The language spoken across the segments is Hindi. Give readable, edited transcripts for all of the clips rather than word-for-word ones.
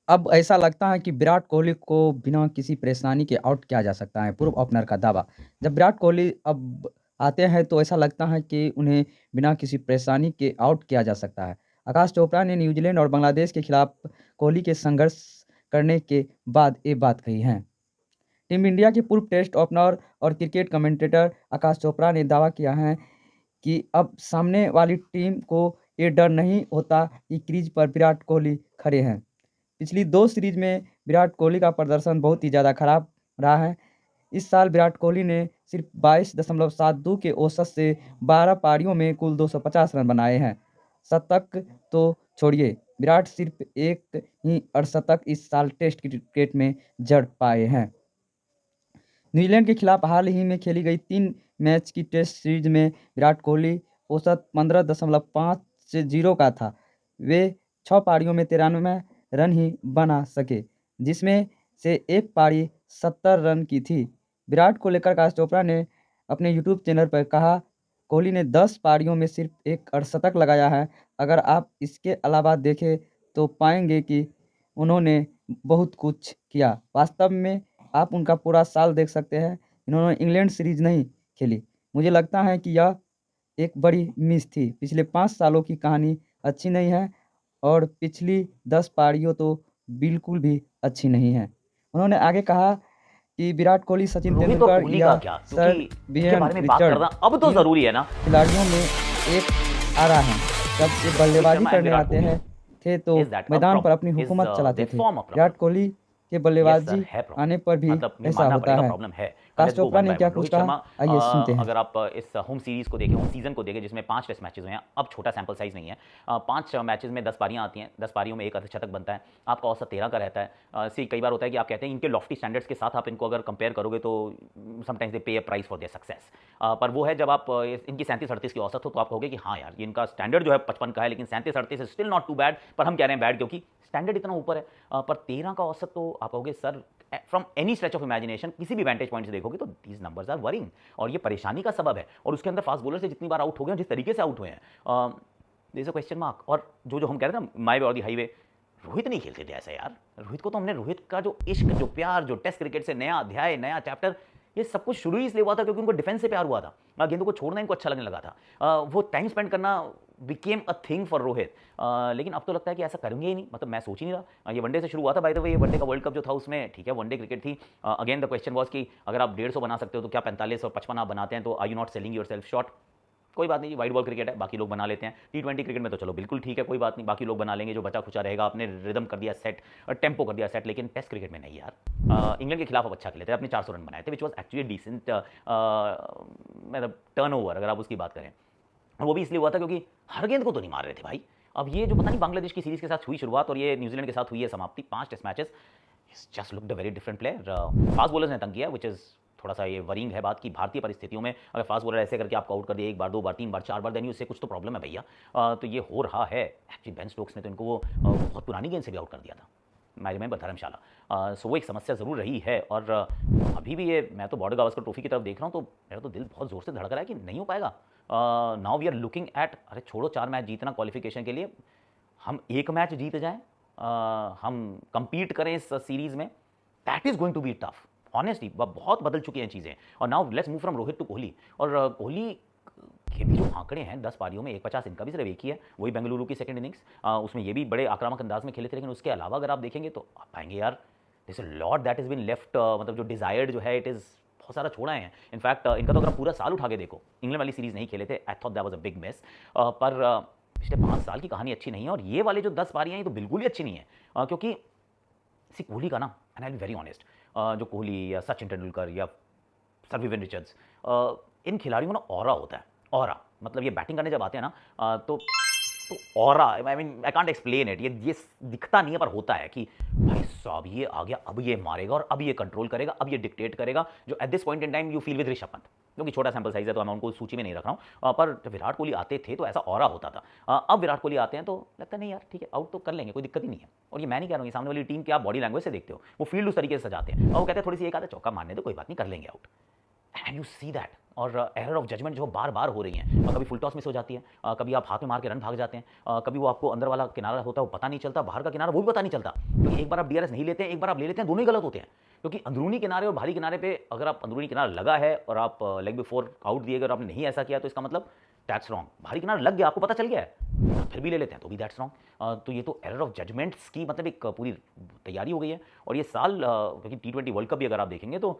अब ऐसा लगता है कि विराट कोहली को बिना किसी परेशानी के आउट किया जा सकता है, पूर्व ओपनर का दावा। जब विराट कोहली अब आते हैं तो ऐसा लगता है कि उन्हें बिना किसी परेशानी के आउट किया जा सकता है। आकाश चोपड़ा ने न्यूजीलैंड और बांग्लादेश के खिलाफ कोहली के संघर्ष करने के बाद ये बात कही है। टीम इंडिया के पूर्व टेस्ट ओपनर और क्रिकेट कमेंटेटर आकाश चोपड़ा ने दावा किया है कि अब सामने वाली टीम को ये डर नहीं होता कि क्रीज पर विराट कोहली खड़े हैं। पिछली 2 सीरीज में विराट कोहली का प्रदर्शन बहुत ही ज़्यादा खराब रहा है। इस साल विराट कोहली ने सिर्फ 22.72 के औसत से 12 पारियों में कुल 250 रन बनाए हैं। शतक तो छोड़िए, विराट सिर्फ एक ही अर्धशतक इस साल टेस्ट क्रिकेट में जड़ पाए हैं। न्यूजीलैंड के खिलाफ हाल ही में खेली गई 3 मैच की टेस्ट सीरीज में विराट कोहली औसत 15.5 से 0 का था। वे 6 पारियों में 93 रन ही बना सके, जिसमें से एक पारी 70 रन की थी। विराट को लेकर आकाश चोपड़ा ने अपने यूट्यूब चैनल पर कहा, कोहली ने 10 पारियों में सिर्फ एक अर्धशतक लगाया है। अगर आप इसके अलावा देखें तो पाएंगे कि उन्होंने बहुत कुछ किया। वास्तव में आप उनका पूरा साल देख सकते हैं। इन्होंने इंग्लैंड सीरीज नहीं खेली। मुझे लगता है कि यह एक बड़ी मिस थी। पिछले 5 सालों की कहानी अच्छी नहीं है और पिछली 10 पारियों तो बिल्कुल भी अच्छी नहीं है। उन्होंने आगे कहा कि विराट कोहली, सचिन रोहित और तेंदुलकर कोहली का या क्या, सर क्योंकि इनके बियन बारे में बात रिचर्ड करना अब तो इन जरूरी है ना। खिलाड़ियों में एक आ रहा है। जब ये रोहित बल्लेबाजी शर्मा एंड करने विराट आते कोहली, हैं थे तो इज दैट अ मैदान पर अपनी प्रॉब्लम, इज हुकूमत दे चलाते थे। Form a problem? Virat Kohli के यस सर, बल्लेबाजी है आने प्रॉब्लम। पर भी मतलब ये ऐसा मानना होता पड़ेगा है। प्रॉब्लम है। आकाश लेट्स गो चोपड़ा वन ने बाय क्या वन। कुछ रोहित कहा, शर्मा, आइए सुनते हैं। अगर आप इस होम सीरीज को देखें, होम सीजन को देखें, जिसमें 5 टेस्ट मैचेस हुए हैं, अब छोटा सैंपल साइज नहीं है। 5 मैचेस में 10 पारियां आती हैं, 10 पारियों में एक अर्धशतक बनता है, आपका औसत 13 का रहता है। सी कई बार होता है कि आप कहते हैं इनके लॉफ्टी स्टैंडर्ड्स के साथ आप इनको अगर कंपेयर करोगे तो समटाइम्स दे पे a price for their success. पर वो है जब आप इनकी 37-38 की औसत हो तो आप कहोगे कि हाँ यार, ये इनका स्टैंडर्ड जो है 55 का है, लेकिन 37-38 is still not too bad. पर हम कह रहे हैं बैड क्योंकि स्टैंडर्ड इतना ऊपर है। पर 13 का औसत तो आप कहोगे sir, from any stretch of imagination, किसी भी वेंटेज पॉइंट से देखोगे तो दीज नंबर्स आर वरिंग, और ये परेशानी का सबब है। और उसके अंदर फास्ट बॉलर से जितनी बार आउट हो गए, जिस तरीके से आउट हुए हैं, there is a question mark. और जो हम कह रहे थे ना, माई वे और दी हाईवे, रोहित नहीं खेलते थे ऐसा यार। रोहित को तो हमने, रोहित का जो इश्क, जो प्यार, जो टेस्ट क्रिकेट से नया अध्याय, नया चैप्टर, ये सब कुछ शुरू ही इसलिए हुआ था क्योंकि उनको डिफेंस से प्यार हुआ था। गेंदों को छोड़ना इनको अच्छा लगने लगा था। वो टाइम स्पेंड करना became a thing for Rohit. लेकिन अब तो लगता है कि ऐसा करेंगे ही नहीं। मतलब मैं सोच ही नहीं रहा। ये वनडे से शुरू हुआ था, बाय द वे। ये वनडे का वर्ल्ड कप जो था उसमें ठीक है, वनडे क्रिकेट थी। अगेन द क्वेश्चन वॉज कि अगर आप 150 बना सकते हो तो क्या 45 और 55 आप बनाते हैं, तो are you not selling yourself short? कोई बात नहीं जी, वाइट बॉल क्रिकेट है, बाकी लोग बना लेते हैं। T20 क्रिकेट में तो चलो बिल्कुल ठीक है, कोई बात नहीं, बाकी लोग बना लेंगे, जो बचा खुचा रहेगा। आपने रिदम कर दिया सेट और टेम्पो कर दिया सेट। लेकिन टेस्ट क्रिकेट में नहीं यार। इंग्लैंड के खिलाफ आप अच्छा खेले थे, अपने 400 रन बनाए थे, विच वॉज एक्चुअली डिसेंट मतलब टर्नओवर, अगर आप उसकी बात करें। और वो भी इसलिए हुआ था क्योंकि हर गेंद को तो नहीं मार रहे थे भाई। अब ये जो पता नहीं बांग्लादेश की सीरीज के साथ हुई शुरुआत और ये न्यूजीलैंड के साथ हुई है समाप्ति, 5 test matches, just looked a very different player. Fast bowlers ने तंग किया, विच इज थोड़ा सा ये वरिंग है बात की। भारतीय परिस्थितियों में अगर फास्ट बॉलर ऐसे करके आपको आउट कर दिया 1 बार, 2 बार, 3 बार, 4 बार, देन उससे कुछ तो प्रॉब्लम है भैया। तो ये हो रहा है। एक्चुअली बेन स्टोक्स ने तो इनको वो बहुत पुरानी गेंद से भी आउट कर दिया था, मैं रिमेंबर, धर्मशाला। सो वो एक समस्या ज़रूर रही है। और अभी भी ये, मैं तो बॉर्डर गावस्कर ट्रॉफी की तरफ देख रहा हूँ तो मेरा तो दिल बहुत ज़ोर से धड़क रहा है कि नहीं हो पाएगा। Now we are looking at, अरे छोड़ो 4 मैच जीतना क्वालिफिकेशन के लिए, हम 1 मैच जीत जाएं, हम कंपीट करें इस सीरीज़ में, that is going to be tough. Honestly बहुत बदल चुकी हैं चीज़ें। और now let's move from Rohit to Kohli. और कोहली के भी जो आंकड़े हैं, 10 पारियों में 150, इनका भी सिर्फ एक ही है, वही बेंगलुरु की सेकंड इनिंग्स। उसमें ये भी बड़े आक्रामक अंदाज में खेले थे। लेकिन उसके अलावा अगर आप देखेंगे तो आप पाएंगे यार, this lot that is been left, मतलब जो डिजायर्ड जो है, इट इज़ बहुत सारा छोड़ा है। इनफैक्ट इनका तो अगर आप पूरा साल उठा के देखो, इंग्लैंड वाली सीरीज नहीं खेले थे, I thought that was a big miss. पर पिछले 5 साल की कहानी अच्छी नहीं है। और ये वाले जो 10 पारियां हैं, ये तो बिल्कुल ही अच्छी नहीं है। क्योंकि सी कोहली का ना, and I be very honest, जो कोहली या सचिन तेंदुलकर या सर विवियन रिचर्ड्स, इन खिलाड़ियों का ना ऑरा होता है। ऑरा मतलब ये बैटिंग करने जब आते हैं ना, तो aura, I mean I can't explain it. ये दिखता नहीं है पर होता है कि भाई साहब ये आ गया, अब ये मारेगा और अब ये कंट्रोल करेगा, अब ये डिक्टेट करेगा, जो at this point in time you feel with Rishabh Pant. क्योंकि छोटा सैंपल साइज है तो मैं उनको सूची में नहीं रख रहा हूँ। पर जब विराट कोहली आते थे तो ऐसा ऑरा होता था। अब विराट कोहली आते हैं तो लगता नहीं यार ठीक है, आउट तो कर लेंगे, कोई दिक्कत ही नहीं है। और ये मैं नहीं कह रहा हूँ, सामने वाली टीम की आप बॉडी लैंग्वेज से देखते हो, वो फील्ड उस तरीके से सजाते हैं और वो कहते हैं थोड़ी सी एक आधा चौका मारने दो, कोई बात नहीं, कर लेंगे out. And you see that और एरर ऑफ जजमेंट जो बार बार हो रही हैं, कभी फुल टॉस मिस हो जाती है, कभी आप हाथ में मार के रन भाग जाते हैं, कभी वो आपको अंदर वाला किनारा होता है वो पता नहीं चलता, बाहर का किनारा वो भी पता नहीं चलता, क्योंकि एक बार आप डीआरएस नहीं लेते हैं, एक बार आप ले लेते हैं, दोनों ही गलत होते हैं। क्योंकि अंदरूनी किनारे और बाहरी किनारे पे अगर आप अंदरूनी किनारा लगा है और आप लेग बिफोर आउट दिए और आपने नहीं ऐसा किया तो इसका मतलब दैट्स रॉन्ग। बाहरी किनारा लग गया, आपको पता चल गया है, फिर भी ले लेते हैं तो भी दैट्स रॉन्ग। तो ये तो एरर ऑफ जजमेंट्स की मतलब एक पूरी तैयारी हो गई है। और ये साल क्योंकि T20 वर्ल्ड कप भी अगर आप देखेंगे तो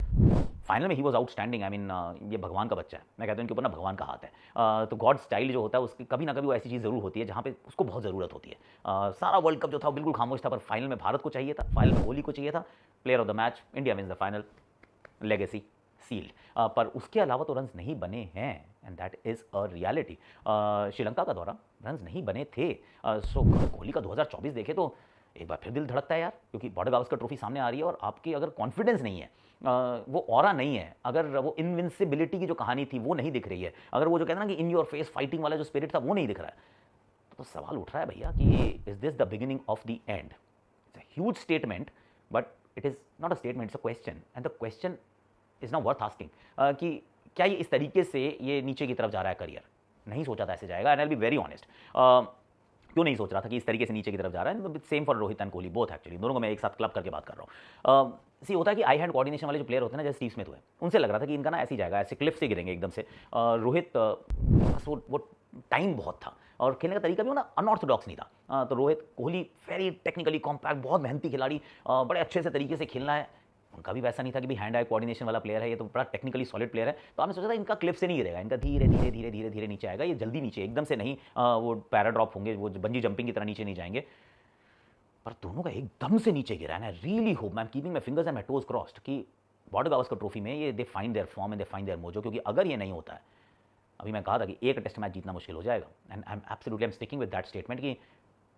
फाइनल में he was outstanding. I mean ये भगवान का बच्चा है, मैं कहता हूँ इनके ऊपर ना भगवान का हाथ है। तो गॉड स्टाइल जो होता है उसकी कभी ना कभी वो ऐसी चीज़ ज़रूर होती है जहाँ पे उसको बहुत ज़रूरत होती है। सारा वर्ल्ड कप जो था वो बिल्कुल खामोश था, पर फाइनल में भारत को चाहिए था, फाइनल में कोहली को चाहिए था, player of the match, India wins the final, legacy sealed. पर उसके अलावा तो रन्स नहीं बने हैं and that is a reality. Sri Lanka का दौरा रन्स नहीं बने थे। सो कोहली का 2024 देखे तो एक बार फिर दिल धड़कता है यार, क्योंकि बॉर्डर गावस्कर ट्रॉफी सामने आ रही है और आपकी अगर कॉन्फिडेंस नहीं है, वो ऑरा नहीं है, अगर वो इनविंसिबिलिटी की जो कहानी थी वो नहीं दिख रही है, अगर वो जो कहते हैं ना कि इन योर फेस फाइटिंग वाला जो स्पिरिट था वो नहीं दिख रहा है, तो सवाल उठ रहा है भैया कि is this the beginning of the and. It's a huge statement but it is not a statement, it's a question and the question is not worth asking कि क्या ये इस तरीके से ये नीचे की तरफ जा रहा है करियर। नहीं सोचा था ऐसे जाएगा, and I will be very honest. क्यों नहीं सोच रहा था कि इस तरीके से नीचे की तरफ जा रहा है। Same for Rohit and Kohli both, actually दोनों को मैं एक साथ क्लब करके बात कर रहा हूँ। सी होता है कि आई हैंड कोऑर्डिनेशन वाले जो प्लेयर होते हैं ना, जैसे स्टीव स्मिथ हुए, उनसे लग रहा था कि इनका ना ऐसे ही जाएगा, ऐसे क्लिफ से गिरेंगे एकदम से। रोहित बस वो टाइम बहुत था और खेलने का तरीका भी वो ना अनऑर्थोडॉक्स नहीं था। तो Rohit Kohli very technically compact, बहुत मेहनती खिलाड़ी, बड़े अच्छे से तरीके से खेलना है। उनका भी वैसा नहीं था कि भाई हैंड आई कोऑर्डिनेशन वाला प्लेयर है, ये तो बड़ा टेक्निकली सॉलिड प्लेयर है। तो आपने सोचा था इनका क्लिफ से नहीं गिरेगा, इनका धीरे धीरे धीरे धीरे धीरे नीचे आएगा, ये जल्दी नीचे एकदम से नहीं वो पैराड्रॉप होंगे, वो बंजी जंपिंग की तरह नीचे नहीं जाएंगे। पर दोनों का एकदम से नीचे गिरा है। I really hope, I am keeping my fingers and my toes crossed कि बॉर्डर गावस्कर ट्रॉफी में ये they find their form and they find their mojo, क्योंकि अगर ये नहीं होता है, अभी मैं कहा था कि एक टेस्ट मैच जीतना मुश्किल हो जाएगा, and I am absolutely I am sticking with that statement कि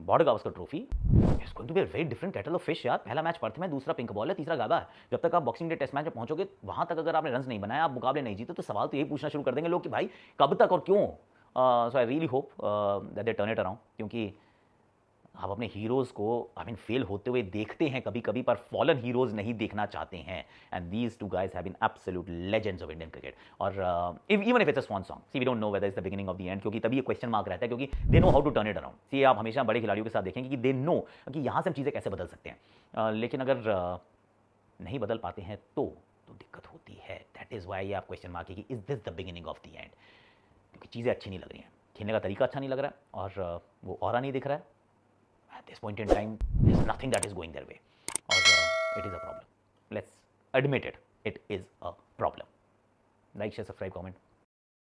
Border Gavaskar trophy is going to be a very different kettle of fish यार। पहला मैच पर्थ में, दूसरा पिंक बॉल है, तीसरा गाबा है। जब तक आप बॉक्सिंग डे टेस्ट मैच में पहुंचोगे, वहां तक अगर आपने रन्स नहीं बनाया, आप मुकाबले नहीं जीते, तो सवाल तो यही पूछना शुरू कर देंगे लोग कि भाई कब तक और क्यों। So I really hope that they turn it around, क्योंकि आप अपने हीरोज़ को आई मीन फेल होते हुए देखते हैं कभी कभी, पर फॉलन हीरोज़ नहीं देखना चाहते हैं। And these two guys have been absolute legends of Indian cricket. और even if it's a swan song, see we don't know whether is the beginning of the end, क्योंकि तभी ये क्वेश्चन मार्क रहता है, क्योंकि they know how to turn it around. See आप हमेशा बड़े खिलाड़ियों के साथ देखेंगे कि दे नो कि यहाँ से हम चीज़ें कैसे बदल सकते हैं। लेकिन अगर नहीं बदल पाते हैं तो दिक्कत होती है। दैट इज़ वाई आप क्वेश्चन मार्क है कि is this the beginning of the end, क्योंकि चीज़ें अच्छी नहीं लग रही हैं, खेलने का तरीका अच्छा नहीं लग रहा है, और वो ऑरा नहीं दिख रहा है। At this point in time, there's nothing that is going their way, or it is a problem. Let's admit it. It is a problem. Like, share, subscribe, comment.